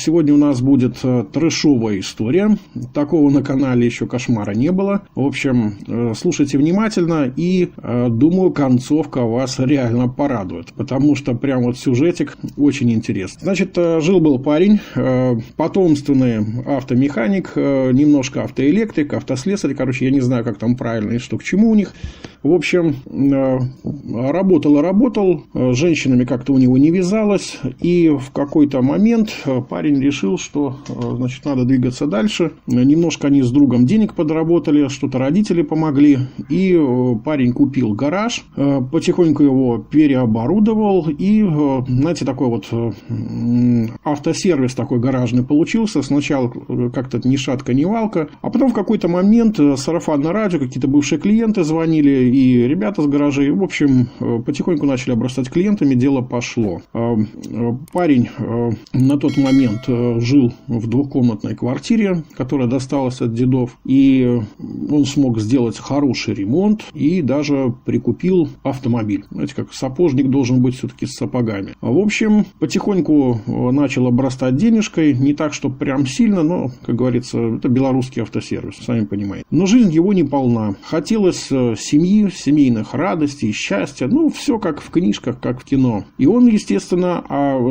сегодня у нас будет трэшовая история. Такого на канале еще кошмара не было. В общем, слушайте внимательно, и думаю, концовка вас реально порадует, потому что прям вот сюжетик очень интересный. Значит, жил-был парень, потомственный автомеханик, немножко автоэлектрик, автослесарь, короче, я не знаю, как там правильно и что к чему у них. В общем, работал, с женщинами как-то у него не вязалось, и в какой-то момент парень решил, что, значит, надо двигаться дальше. Немножко они с другом денег подработали, что-то родители помогли, и парень купил гараж, потихоньку его переоборудовал, и, знаете, такой вот автосервис такой гаражный получился. Сначала как-то ни шатка, ни валка, а потом в какой-то момент сарафанное радио, какие-то бывшие клиенты звонили, и ребята с гаражей, в общем, потихоньку начали обрастать клиентами, дело пошло. Парень на тот момент жил в двухкомнатной квартире, которая досталась от дедов, и он смог сделать хороший ремонт и даже прикупил автомобиль. Знаете, как сапожник должен быть все-таки с сапогами. В общем, потихоньку начал обрастать денежкой, не так, что прям сильно, но, как говорится, это белорусский автосервис, сами понимаете. Но жизнь его не полна. Хотелось семьи, семейных радостей, счастья, ну, все как в книжках, как в кино. И он, естественно,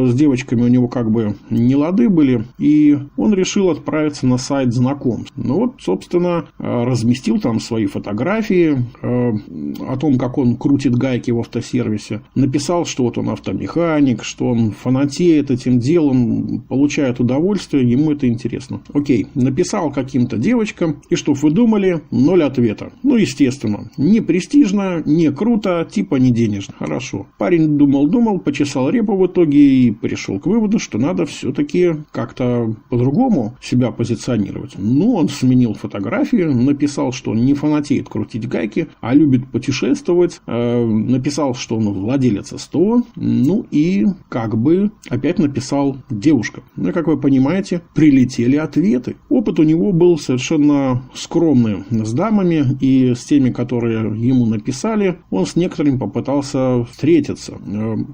с девочками у него как бы не лады были, и он решил отправиться на сайт знакомств. Ну, вот, собственно, разместил там свои фотографии о том, как он крутит гайки в автосервисе. Написал, что вот он автомеханик, что он фанатеет этим делом, получает удовольствие, ему это интересно. Окей, написал каким-то девочкам, и что вы думали? 0 ответа. Ну, естественно, не престижно, не круто, типа не денежно. Хорошо. Парень думал, почесал репу в итоге и пришел к выводу, что надо все-таки как-то по-другому себя позиционировать. Ну, он сменил фотографии, написал, что он не фанатеет крутить гайки, а любит путешествовать, написал, что он владелец СТО, ну и как бы опять написал девушка. Ну, как вы понимаете, прилетели ответы. Опыт у него был совершенно скромный с дамами, и с теми, которые ему написали, он с некоторыми попытался встретиться.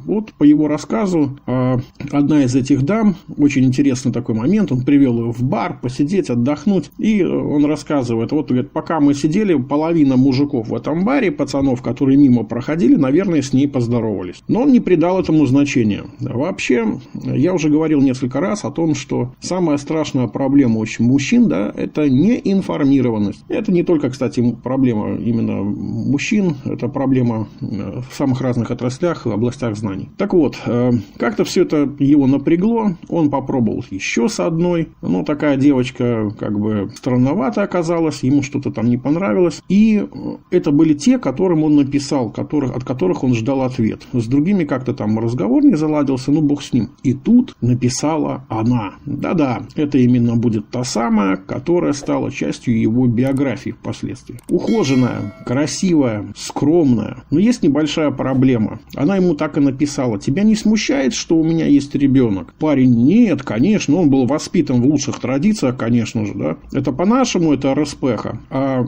Вот по его рассказу, одна из этих дам, очень интересный такой момент, он привел ее в бар посидеть, отдохнуть, и он рассказывает, вот, говорит, пока мы сидели, половина мужиков в этом баре, пацанов, которые мимо проходили, наверное, с ней поздоровались. Но он не придал этому значения. Вообще, я уже говорил несколько раз о том, что самая страшная проблема у мужчин, да, это неинформированность. Это не только, кстати, проблема именно мужчин, это проблема в самых разных отраслях и областях знаний. Так вот, как-то все это его напрягло, он попробовал еще с одной, но такая девочка как бы странновато оказалась, ему что-то там не понравилось, и это были те, которым он написал, от которых он ждал ответ. С другими как-то там разговор не заладился, ну бог с ним. И тут написала она. Да-да, это именно будет та самая, которая стала частью его биографии впоследствии. Ухоженная, красивая, скромная. Но есть небольшая проблема. Она ему так и написала. Тебя не смущает, что у меня есть ребенок? Парень, нет, конечно, он был воспитан в лучших традициях, конечно же, да. Это по-нашему, это РСПХа. А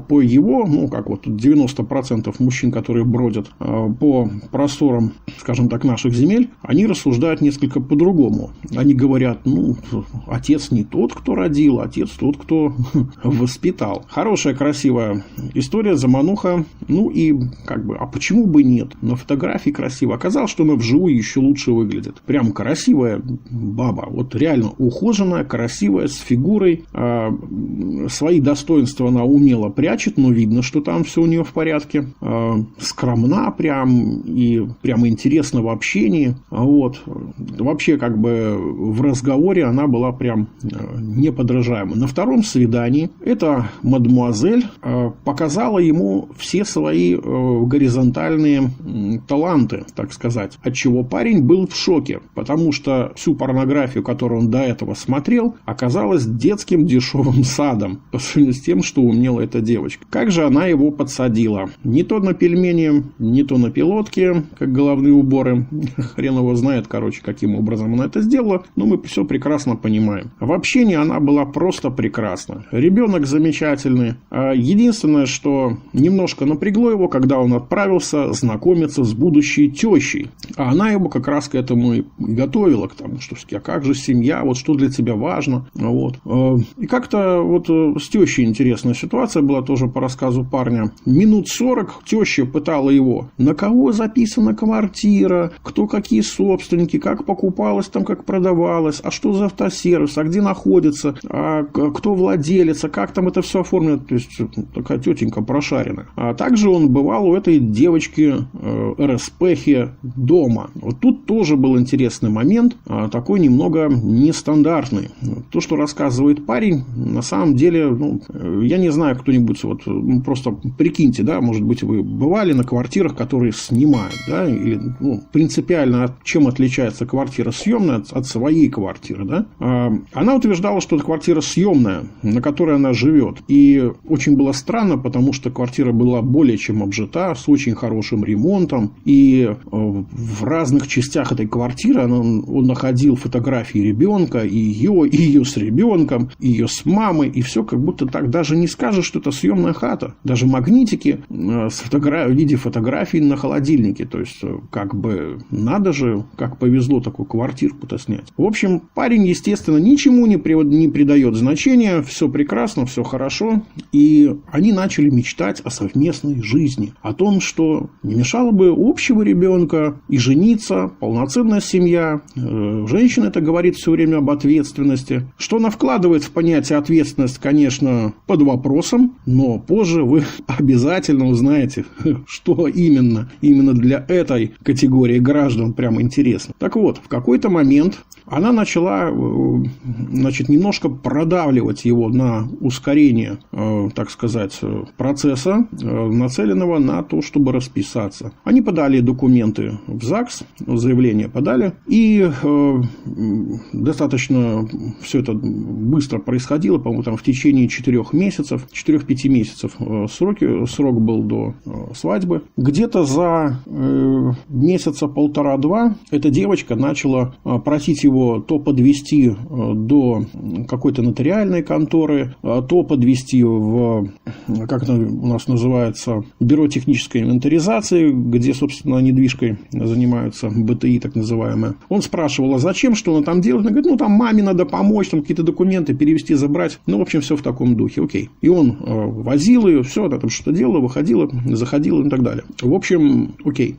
по его, ну, как вот 90% мужчин, которые бродят по просторам, скажем так, наших земель, они рассуждают несколько по-другому. Они говорят, ну, отец не тот, кто родил, отец тот, кто воспитал. Хорошая, красивая история, замануха. Ну и как бы, а почему бы нет? На фотографии красиво. Оказалось, что она вживую еще лучше выглядит. Прям красивая баба. Вот реально ухоженная, красивая, с фигурой. Свои достоинства она умело прячет, но видно, что там все у нее в порядке. Скромна прям, и прям интересно в общении. Вот. Вообще, как бы в разговоре она была прям неподражаема. На втором свидании эта мадемуазель показала ему все свои горизонтальные таланты, так сказать. Отчего парень был в шоке, потому что всю порнографию, которую он до этого смотрел, оказалась детским дешевым садом по сравнению с тем, что умела эта девочка. Как же она его подсадила? Не то на пельмени, не то на пилотки, как головные уборы. Хрен его знает, короче, каким образом она это сделала, но мы все прекрасно понимаем. В общении она была просто прекрасна. Ребенок замечательный. Единственное, что немножко немножко напрягло его, когда он отправился знакомиться с будущей тещей. А она его как раз к этому и готовила, к тому, что а как же семья, вот что для тебя важно. Вот. И как-то вот с тещей интересная ситуация была тоже по рассказу парня. Минут 40 теща пытала его, на кого записана квартира, кто какие собственники, как покупалась там, как продавалась, а что за автосервис, а где находится, а кто владелец, а как там это все оформлено. То есть такая тетенька прошаренная. А также он бывал у этой девочки РСПхи дома. Вот тут тоже был интересный момент, такой немного нестандартный. То, что рассказывает парень, на самом деле, я не знаю, кто-нибудь, вот просто прикиньте, да, может быть, вы бывали на квартирах, которые снимают, да, или принципиально чем отличается квартира съемная от своей квартиры, да. Она утверждала, что это квартира съемная, на которой она живет. И очень было странно, потому что квартира была более чем обжита, с очень хорошим ремонтом. И в разных частях этой квартиры он находил фотографии ребенка, и ее с ребенком, и ее с мамой. И все как будто так. Даже не скажешь, что это съемная хата. Даже магнитики в виде фотографий на холодильнике. То есть, как бы надо же, как повезло такую квартирку-то снять. В общем, парень, естественно, ничему не придает значения. Все прекрасно, все хорошо. И они начали мечтать о совместной жизни. О том, что не мешало бы общего ребенка и жениться, полноценная семья. Женщина это говорит все время об ответственности. Что она вкладывает в понятие ответственность, конечно, под вопросом, но позже вы обязательно узнаете, что именно для этой категории граждан прямо интересно. Так вот, в какой-то момент она начала, немножко продавливать его на ускорение, так сказать, процесса, нацеленного на то, чтобы расписаться. Они подали документы в ЗАГС, заявление подали, и достаточно все это быстро происходило, по-моему, там в течение 4-5 месяцев срок был до свадьбы. Где-то за месяца 1,5-2 эта девочка начала просить его то подвести до какой-то нотариальной конторы, то подвести в, как это у нас называется, бюро технической инвентаризации, где, собственно, недвижкой занимаются, БТИ так называемые. Он спрашивал, а зачем, что она там делает? Она говорит, там маме надо помочь, там какие-то документы перевести, забрать. В общем, все в таком духе. Окей. И он возил ее, все, она там что-то делала, выходила, заходила и так далее. В общем, окей.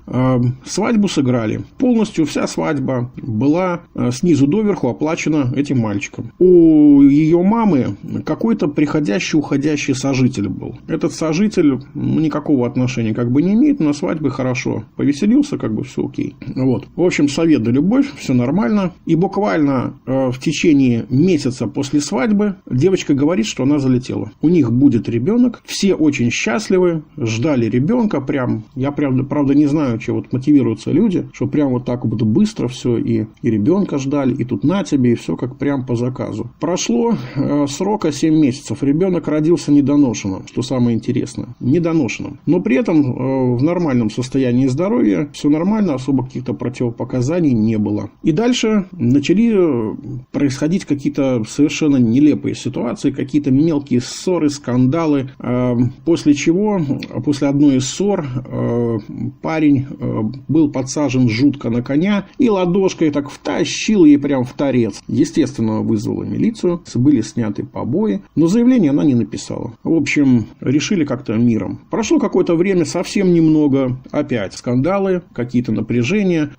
Свадьбу сыграли. Полностью вся свадьба была снизу доверху оплачена этим мальчиком. У ее мамы какой-то приходящий, уходящий сожитель был. Этот сожитель никакого отношения как бы не имеет, но на свадьбе хорошо повеселился, как бы все окей. Вот. В общем, совет да любовь, все нормально. И буквально в течение месяца после свадьбы девочка говорит, что она залетела. У них будет ребенок, все очень счастливы, ждали ребенка, прям, я правда не знаю, чем вот мотивируются люди, что прям вот так вот быстро все и ребенка ждали, и тут на тебе, и все как прям по заказу. Прошло срока 7 месяцев, ребенок родился недоношенным, что самое интересное, недоношенным, но при этом в нормальном состоянии здоровья, все нормально, особо каких-то противопоказаний не было. И дальше начали происходить какие-то совершенно нелепые ситуации, какие-то мелкие ссоры, скандалы, после чего, после одной из ссор, парень был подсажен жутко на коня и ладошкой так втащил ей прям в торец. Естественно, вызвала милицию, были сняты побои, но заявление она не написала. В общем, решили как-то миром. Прошло какое-то время, совсем немного, опять скандалы, какие-то напряжения,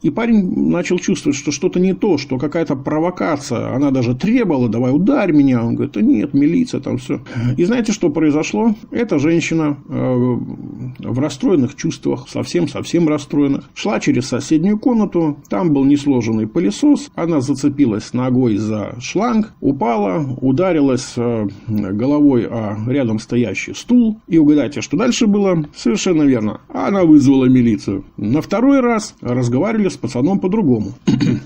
и парень начал чувствовать, что что-то не то, что какая-то провокация. Она даже требовала, давай ударь меня. Он говорит, да нет, милиция, там все. И знаете, что произошло? Эта женщина в расстроенных чувствах, совсем расстроенных, шла через соседнюю комнату, там был несложенный пылесос, она зацепилась ногой за шланг, упала, ударилась головой о рядом стоящий стул, и угадайте, что дальше было? Совершенно верно. Она вызвала милицию. На второй раз разговаривали с пацаном по-другому.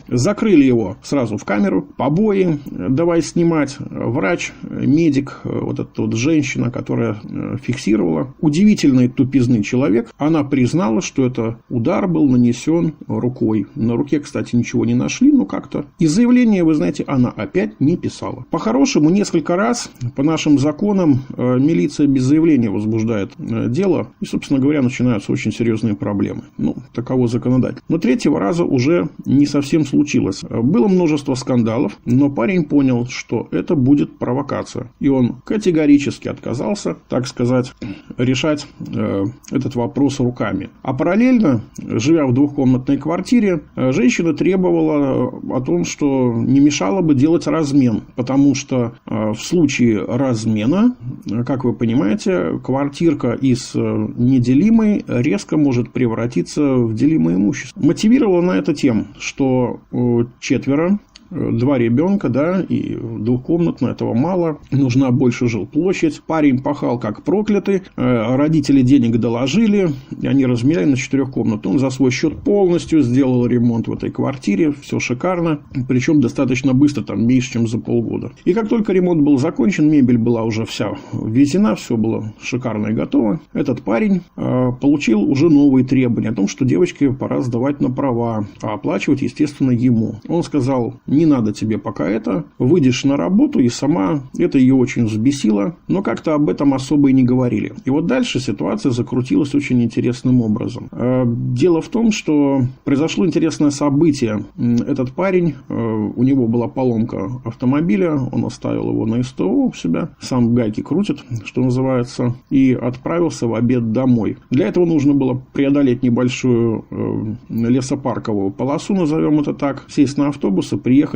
Закрыли его сразу в камеру, побои давай снимать, врач, медик, вот эта вот женщина, которая фиксировала, удивительной тупизны человек, она признала, что это удар был нанесен рукой. На руке, кстати, ничего не нашли, но как-то. И заявление, вы знаете, она опять не писала. По-хорошему, несколько раз по нашим законам милиция без заявления преступление возбуждает дело, и, собственно говоря, начинаются очень серьезные проблемы. Таково законодательство. Но третьего раза уже не совсем случилось. Было множество скандалов, но парень понял, что это будет провокация. И он категорически отказался, так сказать, решать этот вопрос руками. А параллельно, живя в двухкомнатной квартире, женщина требовала о том, что не мешало бы делать размен. Потому что в случае размена, как вы понимаете, квартирка из неделимой резко может превратиться в делимое имущество. Мотивировала на это тем, что 4, 2 ребенка, да, и двухкомнатно этого мало, нужна больше жилплощадь. Парень пахал как проклятый, родители денег доложили, и они разменяли на 4 комнаты. Он за свой счет полностью сделал ремонт в этой квартире, все шикарно, причем достаточно быстро, там меньше, чем за полгода. И как только ремонт был закончен, мебель была уже вся ввезена, все было шикарно и готово. Этот парень получил уже новые требования о том, что девочке пора сдавать на права, а оплачивать, естественно, ему. Он сказал: не надо тебе пока это, выйдешь на работу, и сама. Это ее очень взбесило, но как-то об этом особо и не говорили. И вот дальше ситуация закрутилась очень интересным образом. Дело в том, что произошло интересное событие. Этот парень, у него была поломка автомобиля, он оставил его на СТО у себя, сам гайки крутит, что называется, и отправился в обед домой. Для этого нужно было преодолеть небольшую лесопарковую полосу, назовем это так, сесть на автобус и приехать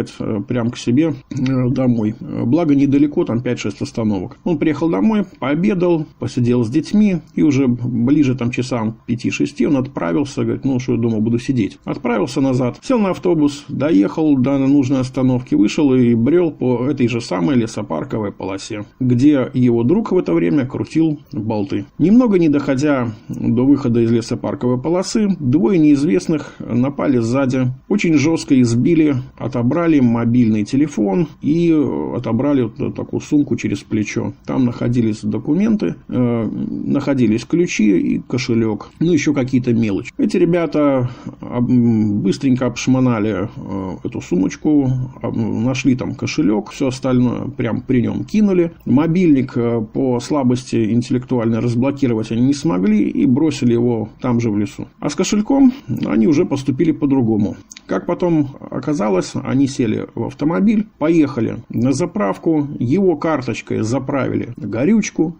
прямо к себе домой. Благо недалеко, там 5-6 остановок. Он приехал домой, пообедал, посидел с детьми, и уже ближе там часам 5-6 он отправился, говорит: что я дома буду сидеть. Отправился назад, сел на автобус, доехал до нужной остановки, вышел и брел по этой же самой лесопарковой полосе, где его друг в это время крутил болты. Немного не доходя до выхода из лесопарковой полосы, 2 неизвестных напали сзади, очень жестко избили, отобрали мобильный телефон и отобрали вот такую сумку через плечо. Там находились документы, находились ключи и кошелек, еще какие-то мелочи. Эти ребята быстренько обшмонали эту сумочку, нашли там кошелек, все остальное прям при нем кинули. Мобильник по слабости интеллектуально разблокировать они не смогли и бросили его там же в лесу. А с кошельком они уже поступили по-другому. Как потом оказалось, они сели в автомобиль, поехали на заправку, его карточкой заправили горючку.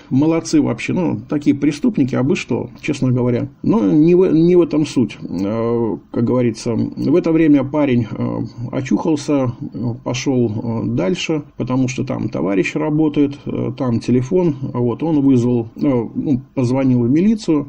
Молодцы вообще. Такие преступники, а бы что, честно говоря. Но не в этом суть. Как говорится, в это время парень очухался, пошел дальше, потому что там товарищ работает, там телефон. Он вызвал, позвонил в милицию,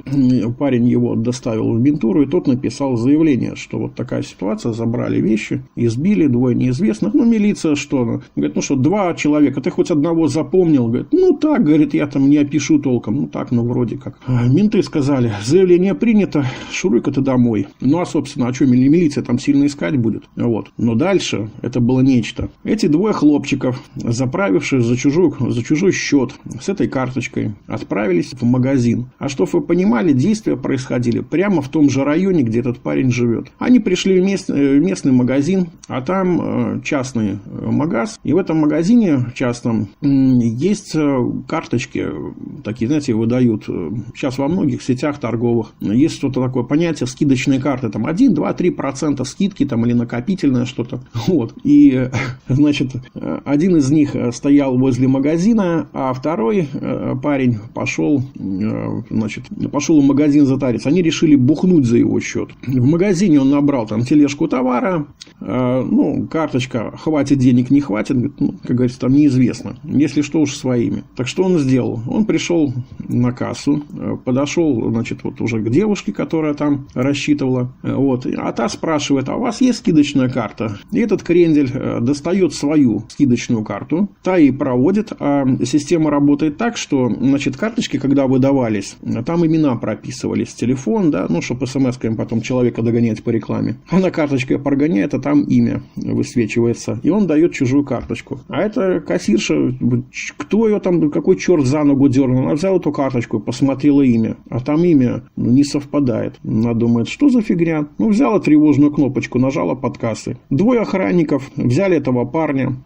парень его доставил в ментуру, и тот написал заявление, что вот такая ситуация, забрали вещи, избили, 2 неизвестных. Милиция что? Говорит: 2 человека, ты хоть одного запомнил? Говорит: так, говорит, я там не опишу толком. Так, вроде как. Менты сказали: заявление принято, шуруй-ка ты домой. Собственно, а что милиция там сильно искать будет? Но дальше это было нечто. Эти 2 хлопчиков, заправившись за чужой счет с этой карточкой, отправились в магазин. А чтоб вы понимали, действия происходили прямо в том же районе, где этот парень живет. Они пришли в местный магазин, а там частный магаз. И в этом магазине частном есть карточки, такие, знаете, выдают сейчас во многих сетях торговых. Есть что-то такое понятие скидочные карты. Там 1, 2, 3% скидки там, или накопительное что-то. И, значит, один из них стоял возле магазина, а второй парень пошел в магазин затариться. Они решили бухнуть за его счет. В магазине он набрал там тележку товара. Карточка, хватит денег, не хватит, как говорится, там неизвестно. Если что, уж своими. Так что он сделал? Он пришел на кассу, подошел, уже к девушке, которая там рассчитывала. А та спрашивает: а у вас есть скидочная карта? И этот крендель достает свою скидочную карту, та и проводит. А система работает так, что, карточки, когда выдавались, там имена прописывались, телефон, да, чтобы смс-ками потом человека догонять по рекламе. Она карточкой прогоняет, а там имя высвечивается. И он дает чужую карточку. А эта кассирша, кто ее там, какой черт за ногу дернул? Она взяла эту карточку, посмотрела имя. А там имя не совпадает. Она думает: что за фигня? Взяла тревожную кнопочку, нажала под кассой. 2 охранников взяли этого парня,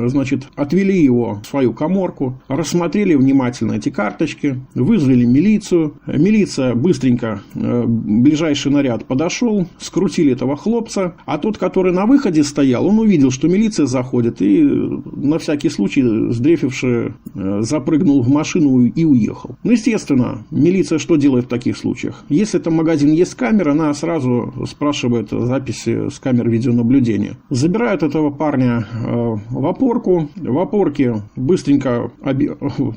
значит, отвели его в свою каморку, рассмотрели внимательно эти карточки, вызвали милицию. Милиция быстренько, ближайший наряд подошел, скрутили этого хлопца, а тот, который на выходе стоял, он увидел, что милиция заходит, и на всякий случай, сдрефивший, запрыгнул в машину и уехал. Ну, естественно, милиция что делает в таких случаях? Если это магазин, есть камера, она сразу спрашивает записи с камер видеонаблюдения. Забирают этого парня в опорку. В опорке быстренько,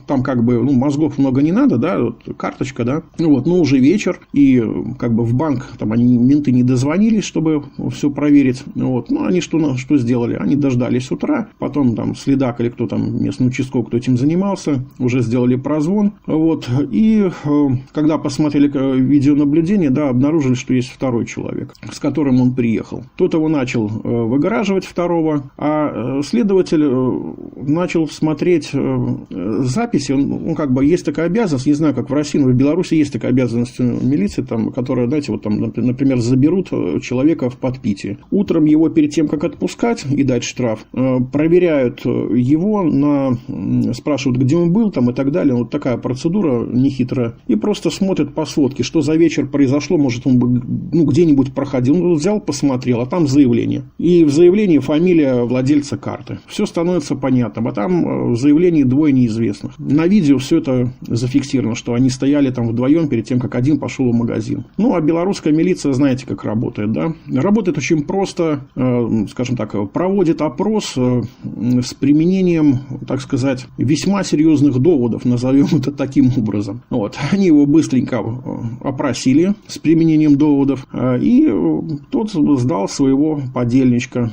там как бы, ну, мозгов много не надо, да, вот карточка, да, вот, но уже вечер, и как бы в банк там менты не дозвонились, чтобы все проверить. Вот. Ну, они что сделали? Они дождались утра, потом там следак или кто там, местный участковый, кто этим занимался, уже сделали прозвон. Вот. И когда посмотрели видеонаблюдение, да, обнаружили, что есть второй человек, с которым он приехал. Тот его начал выгораживать, второго, а следователь начал смотреть записи. Он как бы есть такая обязанность, не знаю, как в России, но в Беларуси есть такая обязанность милиции, там, которая, знаете, вот там, например, заберут человека в подпитии. Утром его перед тем, как отпускать и дать штраф, проверяют его, спрашивают, где он был там, и так далее. Вот такая процедура нехитрая. И просто смотрят по сводке, что за вечер произошло. Может, он бы где-нибудь проходил. Он взял, посмотрел, а там заявление. И в заявлении фамилия владельца карты. Все становится понятным. А там в заявлении двое неизвестных. На видео все это зафиксировано, что они стояли там вдвоем перед тем, как один пошел в магазин. Ну, а белорусская милиция, знаете, как работает, да? Работает очень просто, скажем так, проводит опрос с применением, так сказать, весьма серьезных доводов, назовем это таким образом. Вот. Они его быстренько опросили с применением доводов, и тот сдал своего подельничка.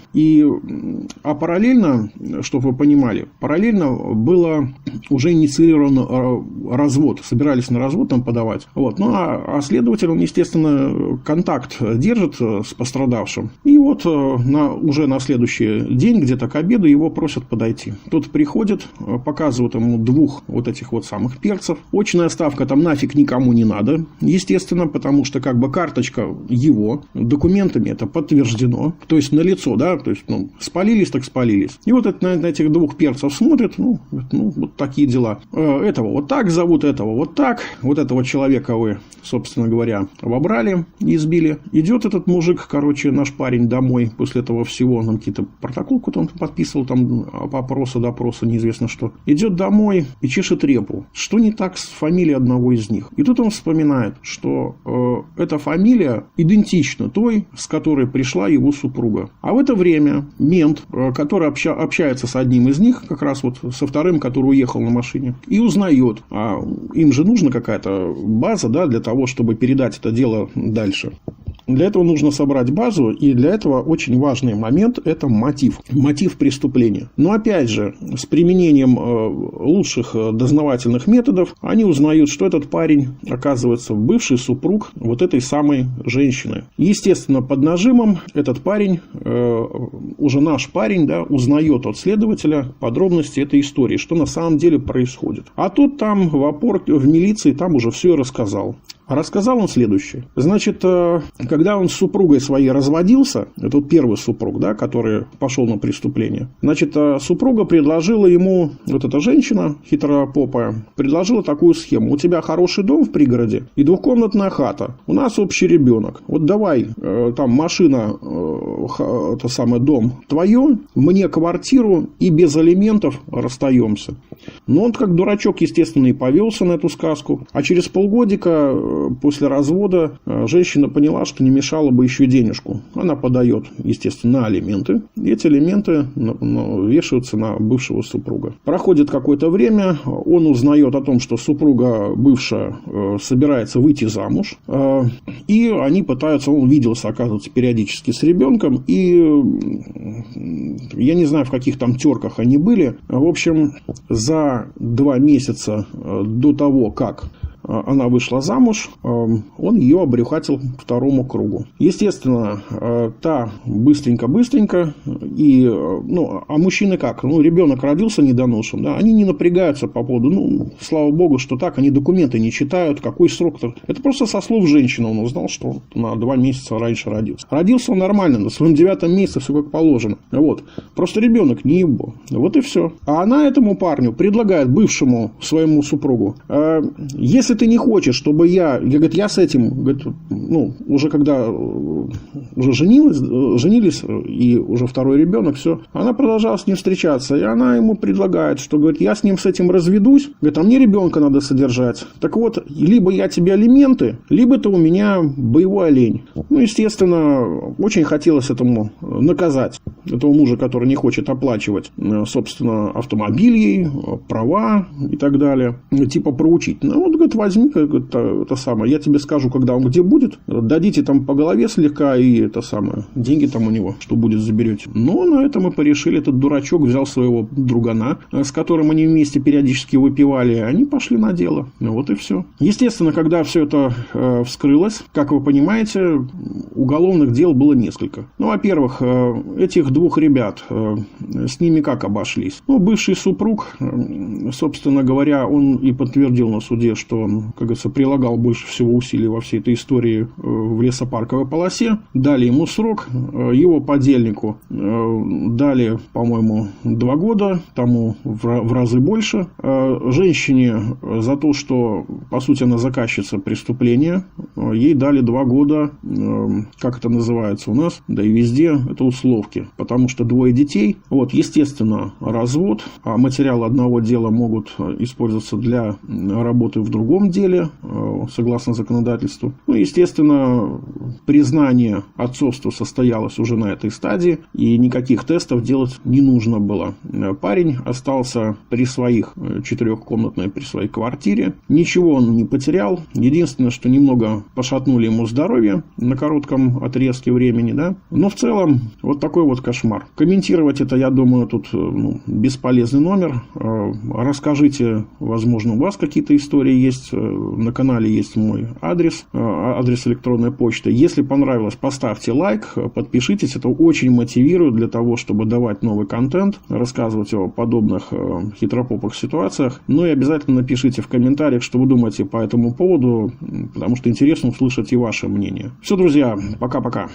А параллельно, чтобы вы понимали, параллельно было уже инициирован развод. Собирались на развод там подавать. Вот. Ну, а следователь, он, естественно, контакт держит с пострадавшим. И вот уже на следующий день, где-то к обеду, его просят подойти. Тот приходит, показывают ему двух вот этих вот самых перцев. Очная ставка там нафиг никому не надо, естественно, потому что как бы карточка его, документами это подтверждено. То есть, налицо, да, то есть, ну, спалились, так спалились. И вот на этих двух перцев смотрят, ну, вот такие дела. Этого вот так зовут, этого вот так. Вот этого человека вы, собственно говоря, обобрали, избили. Идет этот мужик, короче, наш парень домой после этого всего, нам какие-то протокол он подписывал, там опроса, допроса, неизвестно что. Идет домой и чешет репу. Что не так с фамилией одного из них? И тут он вспоминает, что эта фамилия идентична той, с которой пришла его супруга. А в это время мент, который общается с одним из них, как раз вот со вторым, который уехал на машине, и узнает, а им же нужна какая-то база, да, для того, чтобы передать это дело дальше. Для этого нужно собрать базу, и для этого очень важный момент – это мотив. Мотив преступления. Но, опять же, с применением лучших дознавательных методов они узнают, что этот парень, оказывается, бывший супруг вот этой самой женщины. Естественно, под нажимом этот парень, уже наш парень, да, узнает от следователя подробности этой истории, что на самом деле происходит. А тут там в опорке, в милиции, там уже все и рассказал. А рассказал он следующее. Значит, когда он с супругой своей разводился, это вот первый супруг, да, который пошел на преступление, значит, супруга предложила ему, вот эта женщина хитропопая, предложила такую схему. У тебя хороший дом в пригороде и двухкомнатная хата. У нас общий ребенок. Вот давай, там машина, это самый дом твое, мне квартиру и без алиментов расстаемся. Но он как дурачок, естественно, и повелся на эту сказку. А через полгодика после развода женщина поняла, что не мешало бы еще денежку. Она подает, естественно, на алименты. И эти алименты вешаются на бывшего супруга. Проходит какое-то время, он узнает о том, что супруга бывшая собирается выйти замуж. И они пытаются, он виделся, оказывается, периодически с ребенком. И я не знаю, в каких там терках они были. В общем, за 2 месяца до того, как она вышла замуж, он ее обрюхатил второму кругу. Естественно, та быстренько, и, а мужчины как? Ребенок родился недоношен, да, они не напрягаются по поводу, слава богу, что так, они документы не читают, какой срок-то. Это просто со слов женщины он узнал, что на 2 месяца раньше родился. Родился он нормально, на своем 9 месяце все как положено. Вот. Просто ребенок не его. Вот и все. А она этому парню предлагает, бывшему своему супругу, если ты не хочешь, чтобы я с этим, уже когда уже женились, и уже второй ребенок, все, она продолжала с ним встречаться, и она ему предлагает, что, говорит, я с ним с этим разведусь, говорит, а мне ребенка надо содержать. Так вот, либо я тебе алименты, либо ты у меня боевой олень. Естественно, очень хотелось этому наказать, этого мужа, который не хочет оплачивать, собственно, автомобиль ей, права и так далее, типа проучить. Говорит, возьми, это самое, я тебе скажу, когда он где будет, дадите там по голове слегка, и это самое, деньги там у него, что будет, заберете. Но на этом мы порешили. Этот дурачок взял своего другана, с которым они вместе периодически выпивали, они пошли на дело. Вот и все. Естественно, когда все это вскрылось, как вы понимаете, уголовных дел было несколько. Во-первых, этих 2 ребят, с ними как обошлись? Бывший супруг, собственно говоря, он и подтвердил на суде, что он, как говорится, прилагал больше всего усилий во всей этой истории в лесопарковой полосе. Дали ему срок, его подельнику дали, по-моему, 2 года, тому в разы больше. Женщине за то, что, по сути, она заказчица преступления, ей дали 2 года, как это называется у нас, да и везде, это условки, потому что 2 детей, естественно, развод, а материалы одного дела могут использоваться для работы в другом деле, согласно законодательству. Естественно, признание отцовства состоялось уже на этой стадии, и никаких тестов делать не нужно было. Парень остался при своих 4-комнатной, при своей квартире. Ничего он не потерял. Единственное, что немного пошатнули ему здоровье на коротком отрезке времени, да. Но в целом вот такой вот кошмар. Комментировать это, я думаю, тут бесполезный номер. Расскажите, возможно, у вас какие-то истории есть. На канале есть мой адрес электронной почты. Если понравилось, поставьте лайк, подпишитесь. Это очень мотивирует для того, чтобы давать новый контент, рассказывать о подобных хитропопых ситуациях. И обязательно напишите в комментариях, что вы думаете по этому поводу, потому что интересно услышать и ваше мнение. Все, друзья, пока-пока.